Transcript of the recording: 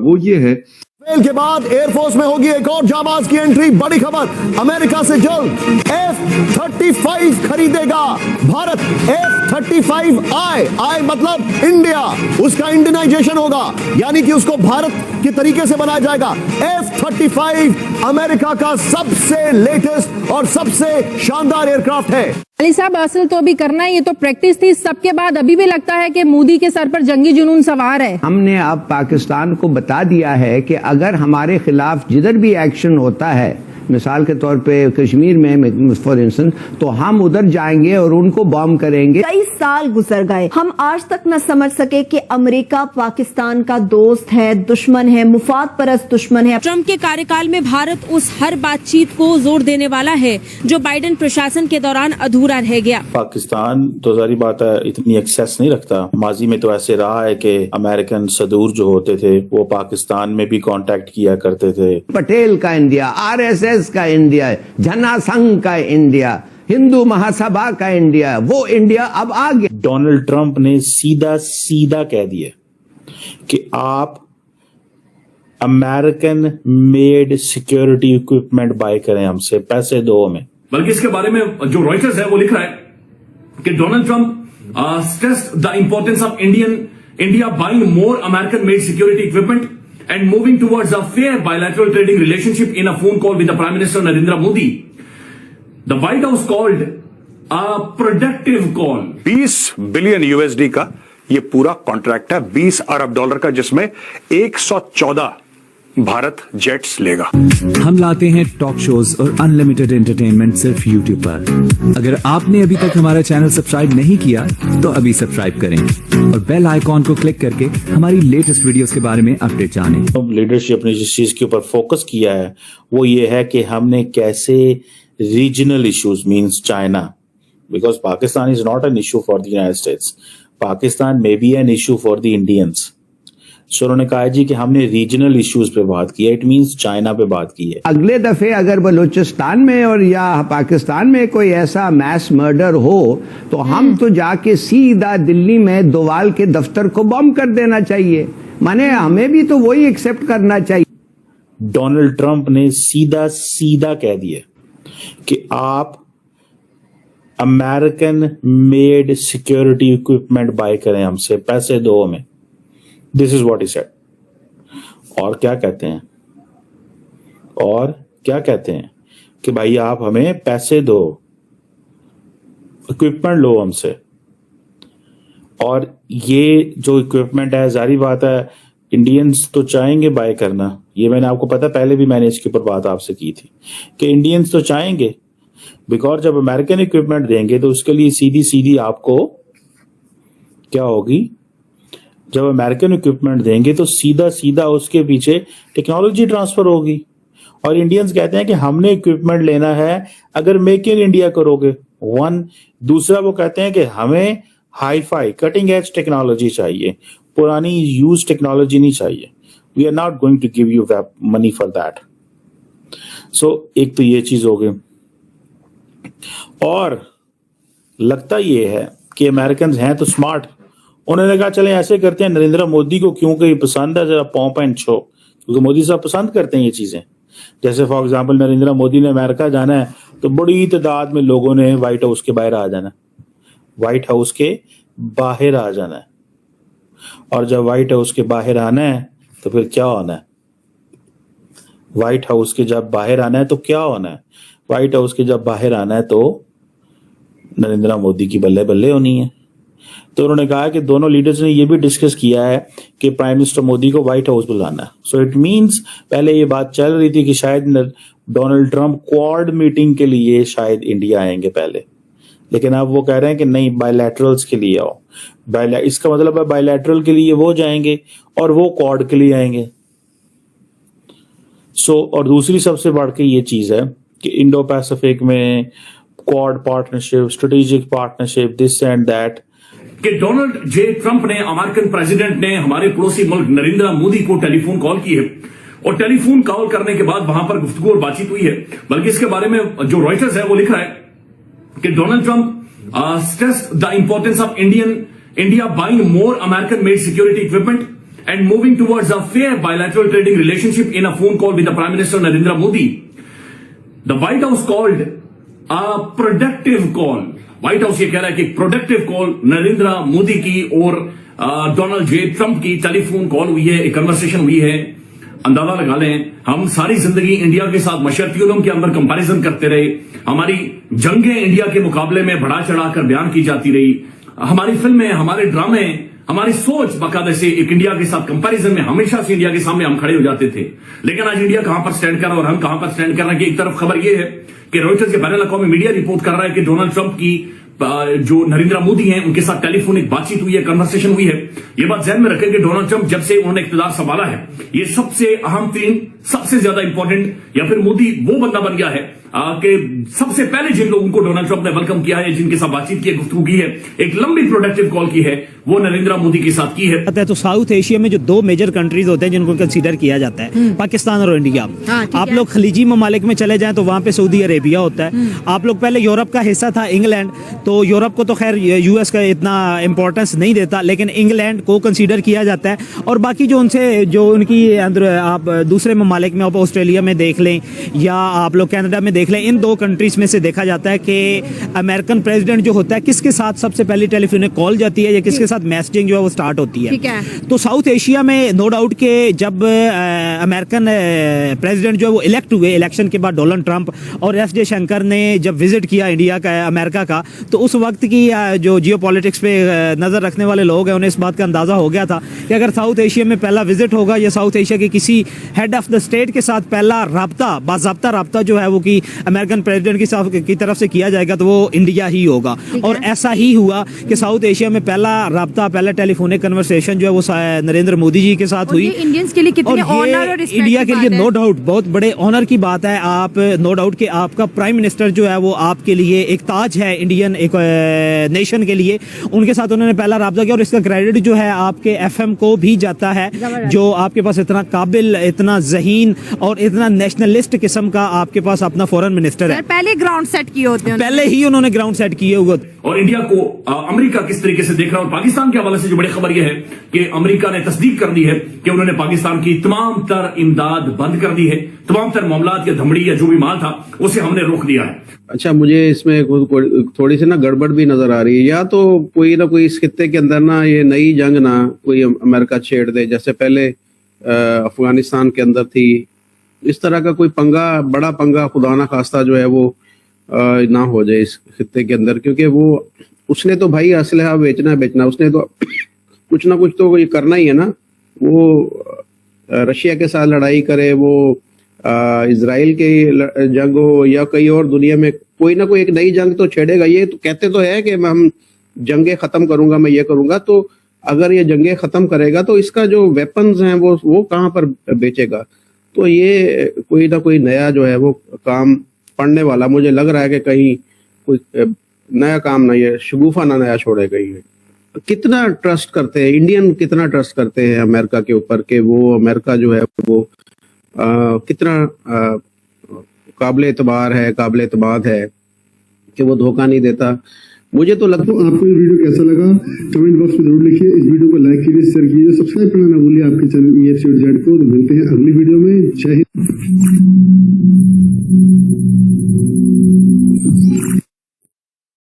वो ये है, फेल के बाद एयरफोर्स में होगी एक और जाबाज की एंट्री। बड़ी खबर, अमेरिका से जल्द F-35 खरीदेगा भारत। F-35 आई मतलब इंडिया, उसका इंडियनाइजेशन होगा, यानी कि उसको भारत के तरीके से बनाया जाएगा। F-35 अमेरिका का सबसे लेटेस्ट और सबसे शानदार एयरक्राफ्ट है। अली साहब, असल तो अभी करना है, ये तो प्रैक्टिस थी। सबके बाद अभी भी लगता है कि मोदी के सर पर जंगी जुनून सवार है। हमने अब पाकिस्तान को बता दिया है कि अगर हमारे खिलाफ जिधर भी एक्शन होता है, मिसाल के तौर पे कश्मीर में फॉर इंस्टेंस, तो हम उधर जाएंगे और उनको बॉम्ब करेंगे। कई साल गुजर गए, हम आज तक न समझ सके कि अमेरिका पाकिस्तान का दोस्त है, दुश्मन है, मुफाद परस्त दुश्मन है। ट्रंप के कार्यकाल में भारत उस हर बातचीत को जोर देने वाला है जो बाइडेन प्रशासन के दौरान अधूरा रह गया। पाकिस्तान तो जारी बात है इतनी एक्सेस नहीं रखता। माजी में तो ऐसे रहा है कि अमेरिकन सदूर जो होते थे वो पाकिस्तान में भी कांटेक्ट किया करते थे। पटेल का इंडिया, RSS का इंडिया, जनसंघ का इंडिया, हिंदू महासभा का इंडिया, वो इंडिया अब आ गया। डोनाल्ड ट्रंप ने सीधा कह दिया कि आप American made security equipment buy करें हमसे, पैसे दो हमें। बल्कि इसके बारे में जो रॉयटर्स है वो लिख रहा है कि Donald Trump stressed the importance of India buying more American made security equipment and moving towards a fair bilateral trading relationship in a phone call with the Prime Minister Narendra Modi. The White House called a productive call. 20 billion USD का ये पूरा contract है, 20 अरब dollar का, जिसमें 114 Bharat jets लेगा। हम लाते हैं talk shows और अनलिमिटेड एंटरटेनमेंट सिर्फ YouTube पर। अगर आपने अभी तक हमारा चैनल सब्सक्राइब नहीं किया तो अभी सब्सक्राइब करें और बेल आइकॉन को क्लिक करके हमारी लेटेस्ट वीडियोस के बारे में अपडेट जानें। तो लीडरशिप ने जिस चीज के ऊपर फोकस किया है वो ये है कि हमने कैसे regional issues means China, because Pakistan is not an issue for the United States, Pakistan may be an issue for the Indians. So उन्होंने कहा जी कि हमने रीजनल इश्यूज पे बात की है, इट मींस चाइना पे बात की है। अगले दफे अगर बलूचिस्तान में और या पाकिस्तान में कोई ऐसा मैस मर्डर हो तो हम तो जाके सीधा दिल्ली में दोवाल के दफ्तर को बॉम्ब कर देना चाहिए। माने हमें भी तो वही एक्सेप्ट करना चाहिए। डोनाल्ड ट्रंप ने सीधा कह दिया कि आप American made security equipment buy करें हमसे, पैसे दो हमें। This is what he said. और क्या कहते हैं कि भाई आप हमें पैसे दो, इक्विपमेंट लो हमसे। और ये जो इक्विपमेंट है, जारी बात है इंडियंस तो चाहेंगे बाय करना। ये मैंने आपको पता, पहले भी मैंने इसके ऊपर बात आपसे की थी कि इंडियंस तो चाहेंगे, बिकॉज जब अमेरिकन इक्विपमेंट देंगे तो उसके लिए सीधी आपको क्या होगी, जब अमेरिकन इक्विपमेंट देंगे तो सीधा उसके पीछे टेक्नोलॉजी ट्रांसफर होगी। और इंडियंस कहते हैं कि हमने इक्विपमेंट लेना है अगर मेक इन इंडिया करोगे, वन। दूसरा वो कहते हैं कि हमें hi fi cutting edge technology चाहिए, पुरानी यूज टेक्नोलॉजी नहीं चाहिए। We are not going to give you money for that. So एक तो ये चीज हो गई। और लगता ये है कि अमेरिकन हैं तो स्मार्ट, उन्होंने कहा चले ऐसे करते हैं, नरेंद्र मोदी को क्योंकि ये पसंद है जरा पॉम्प एंड शो, क्योंकि मोदी साहब पसंद करते हैं ये चीजें। जैसे फॉर एग्जांपल नरेंद्र मोदी ने अमेरिका जाना है तो बड़ी तादाद में लोगों ने व्हाइट हाउस के बाहर आ जाना, व्हाइट हाउस के बाहर आ जाना है। और जब व्हाइट हाउस के बाहर आना है तो फिर क्या होना है, व्हाइट हाउस के जब बाहर आना है तो क्या होना है, व्हाइट हाउस के जब बाहर आना है तो नरेंद्र मोदी की बल्ले बल्ले होनी है। तो उन्होंने कहा कि दोनों लीडर्स ने ये भी डिस्कस किया है कि प्राइम मिनिस्टर मोदी को व्हाइट हाउस बुलाना। सो इट मींस पहले ये बात चल रही थी कि शायद डोनाल्ड ट्रंप क्वाड मीटिंग के लिए शायद इंडिया आएंगे पहले, लेकिन अब वो कह रहे हैं कि नहीं, बायलैटरल्स के लिए आओ। इसका मतलब है बायलैटरल के लिए वो जाएंगे और वो क्वाड के लिए आएंगे। और दूसरी सबसे बढ़ के ये चीज है कि इंडो पैसिफिक में quad partnership, strategic partnership, this and that, कि डोनाल्ड जे ट्रंप ने, अमेरिकन प्रेसिडेंट ने हमारे पड़ोसी मुल्क नरेंद्र मोदी को टेलीफोन कॉल की है और टेलीफोन कॉल करने के बाद वहां पर गुफ्तगू और बातचीत हुई है। बल्कि इसके बारे में जो रॉयटर्स है वो लिख रहा है कि Donald Trump stressed the importance of India buying more American made security equipment and moving towards a fair bilateral trading relationship in a phone call with the Prime Minister Narendra Modi. The White House called a productive call. White House ये कह रहा है कि productive call Narendra Modi की और Donald J Trump की telephone call हुई है, एक कन्वर्सेशन हुई है। अंदाजा लगा लें, हम सारी जिंदगी इंडिया के साथ मशरतीयों के अंदर कंपैरिजन करते रहे, हमारी जंगें इंडिया के मुकाबले में बढ़ा चढ़ाकर बयान की जाती रही, हमारी फिल्में, हमारे ड्रामे, हमारी सोच बाकायदे से एक इंडिया के साथ कंपैरिजन में हमेशा से इंडिया के सामने हम खड़े हो जाते थे। लेकिन आज इंडिया कहां पर स्टैंड कर रहा है और हम कहां पर स्टैंड कर रहे हैं कि एक तरफ खबर यह है कि रॉयटर्स के बैनुल अक़वामी मीडिया रिपोर्ट कर रहा है कि डोनाल्ड ट्रंप की जो नरेंद्र मोदी हैं उनके साथ टेलीफोनिक बातचीत हुई है, कन्वर्सेशन हुई है। ये बात ध्यान में रखें कि डोनाल्ड ट्रंप जब से उन्होंने इख्तियार संभाला है, ये सबसे अहम तीन, सबसे ज्यादा इंपॉर्टेंट, या फिर मोदी वो बंदा बन गया है कि सबसे पहले जिन लोगों को डोनाल्ड ट्रंप ने वेलकम किया है, जिनके साथ बातचीत की है, गुफ्तगू की है, एक लंबी प्रोडक्टिव कॉल की है, वो नरेंद्र मोदी के साथ की है। तो साउथ एशिया में जो दो मेजर कंट्रीज होते हैं जिनको कंसीडर किया जाता है, पाकिस्तान और इंडिया। आप लोग खलीजी ममालिक में चले जाएं तो वहां पे सऊदी अरेबिया होता है। आप लोग पहले यूरोप का हिस्सा था इंग्लैंड, तो यूरोप को तो खैर यूएस का इतना इंपॉर्टेंस नहीं देता, लेकिन इंग्लैंड को कंसीडर किया जाता है। और बाकी जो उनसे जो उनकी अंदर आप दूसरे ममालिक में, आप ऑस्ट्रेलिया में देख लें या आप लोग कनाडा में देख लें, इन दो कंट्रीज में से देखा जाता है कि अमेरिकन प्रेसिडेंट जो होता है किसके साथ सबसे पहले टेलीफोनिक कॉल जाती है या किसके साथ मैसेजिंग जो है वो स्टार्ट होती है। तो साउथ एशिया में नो डाउट के जब अमेरिकन प्रेसिडेंट जो है वो इलेक्ट हुए, इलेक्शन के बाद डोनाल्ड ट्रंप और एस जयशंकर ने जब विजिट किया इंडिया का, अमेरिका का, तो उस वक्त की जो जियोपॉलिटिक्स पे नजर रखने वाले लोग हैं उन्हें इस बात का अंदाजा हो गया था कि अगर साउथ एशिया में पहला विजिट होगा या साउथ एशिया के किसी हेड ऑफ द स्टेट के साथ पहला राब्ता, बाज़ाब्ता राब्ता जो है वो कि अमेरिकन प्रेसिडेंट की तरफ से किया जाएगा तो वो इंडिया ही होगा। और ऐसा ही हुआ कि साउथ एशिया में पहला राब्ता, पहला टेलीफोनिक कन्वर्सेशन जो है वो नरेंद्र मोदी जी के साथ हुई। इंडियंस के लिए कितने ऑनर और रिस्पेक्ट इंडिया के लिए नो डाउट बहुत बड़े ऑनर की बात है। आप नो डाउट कि आपका प्राइम मिनिस्टर जो है वो आपके लिए एक ताज है इंडियन एक नेशन के लिए, उनके साथ उन्होंने पहला राब्ता किया और इसका क्रेडिट जो है आपके एफएम को भी जाता है, जो आपके पास इतना काबिल, इतना ज़हीन और इतना नेशनलिस्ट किस्म का आपके पास अपना फॉरेन मिनिस्टर है। पहले ग्राउंड सेट किए होते हैं, पहले ही उन्होंने ग्राउंड सेट किए हुए। और इंडिया को अमेरिका किस तरीके से देख रहा है, और पाकिस्तान के हवाले से जो बड़ी खबर यह है कि अमेरिका ने तस्दीक कर दी है कि उन्होंने पाकिस्तान की तमाम तर इमदाद बंद कर दी है, तमाम तर मामलात या धमड़ी या जो भी माल था उसे हमने रोक दिया है। अच्छा, मुझे इसमें थोड़ी सी ना गड़बड़ भी नजर आ रही है। या तो कोई ना कोई इस खित्ते के अंदर ना ये नई जंग ना कोई अमेरिका छेड़ दे, जैसे पहले अफगानिस्तान के अंदर थी, इस तरह का कोई पंगा, बड़ा पंगा खुदा ना खास्ता जो है वो ना हो जाए इस खित्ते के अंदर, क्योंकि वो उसने तो भाई असलहा बेचना, उसने तो कुछ ना कुछ तो ये करना ही है ना। वो रशिया के साथ लड़ाई करे, वो इजराइल के जंग हो या कहीं और दुनिया में कोई ना कोई एक नई जंग तो छेड़ेगा। ये तो कहते तो है कि हम जंगें खत्म करूंगा, मैं ये करूंगा, तो अगर ये जंगें खत्म करेगा तो इसका जो वेपन्स हैं वो कहाँ पर बेचेगा। तो ये कोई ना कोई नया जो है वो काम पड़ने वाला मुझे लग रहा है कि कहीं कोई नया काम ना, ये शगुफा ना नया छोड़ेगा। ये कितना ट्रस्ट करते हैं इंडियन, कितना ट्रस्ट करते हैं अमेरिका के ऊपर कि वो अमेरिका जो है वो कितना काबिल एतबार है, काबिल एतमाद है कि वो धोखा नहीं देता। मुझे तो लगता है। आपको ये वीडियो कैसा लगा कमेंट बॉक्स में जरूर लिखिए। इस वीडियो को लाइक कीजिए, शेयर कीजिए, सब्सक्राइब करना ना भूलिए आपके चैनल EFC.Z को। तो मिलते हैं अगली वीडियो में। जय हिंद।